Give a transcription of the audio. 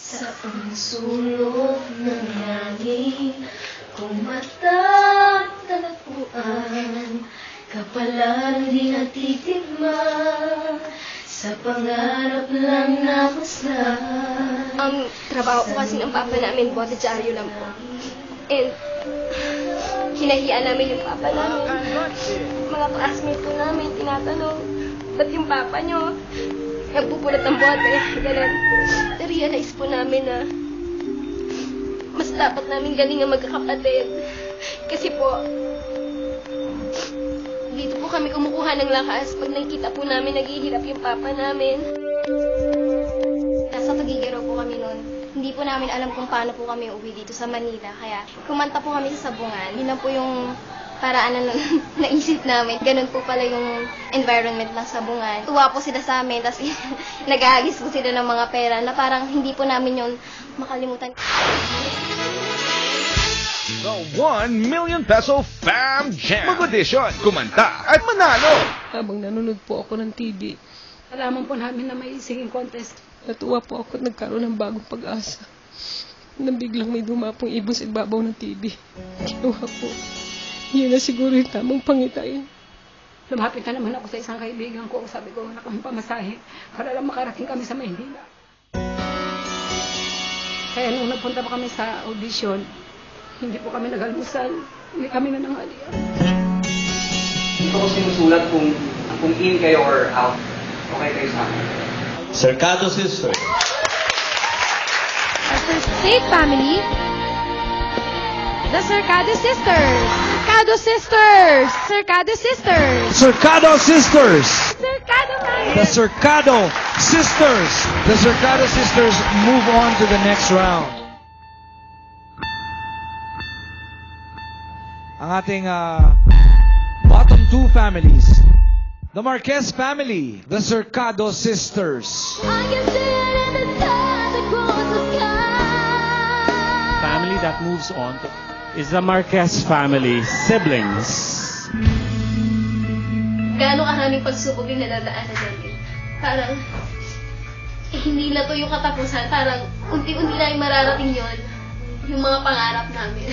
Saan sulok ng langit kung matatagpuan ka pala di natitigman sa pangarap lang na masdan. Ang trabaho po kasi ng papa namin, botedyaryo lang po. And hinahiya namin yung papa namin. Mga classmate po namin, tinatanong, ba't yung papa nyo nagpupulot ng bote? Ganun. Na-realize po namin na mas dapat namin galing ang magkakapatid. Kasi po, dito po kami kumukuha ng lakas pag nakikita po namin naghihirap yung papa namin. Nasa Tuguegarao po kami noon. Hindi po namin alam kung paano po kami uwi dito sa Manila. Kaya kumanta po kami sa Sabungan. Yun na po yung paraan na naisip namin. Ganun po pala yung environment ng Sabungan. Tuwa po sila sa amin. Tapos nag-aagis po sila ng mga pera na parang hindi po namin yun makalimutan. The 1 million peso Fam Jam. Mag-audition, kumanta at manalo. Habang nanonood po ako ng TV, alaman po namin na may singing contest. natuwa po ako at nagkaroon ng bagong pag-asa. Nang biglang may dumapong ibon sa ibabaw ng TV. Kinuha po. Yun na siguro yung tamang pangitain. Lumapit na naman ako sa isang kaibigan ko. Sabi ko, anak, kami pamasahe para lang makarating kami sa Maynila. Kaya nung nagpunta pa kami sa audition, hindi po kami nag-almusal. Hindi kami nananghalian. Hindi ko sinusulat kung in kayo or out. Okay kayo sa akin. Cercado Sisters. As a state family, the Cercado Sisters. Cercado Sisters. Cercado Sisters. Cercado Sisters. Cercado family. The Cercado Sisters. The Cercado Sisters move on to the next round. Ang ating bottom two families. The Marquez family. The Cercado Sisters. Family that moves on is the Marquez family, siblings. Gaano karaming pagsubok yung nadadaanan natin. Parang, hindi na to yung katapusan. Parang, unti-unti na yung mararating yon yung mga pangarap namin.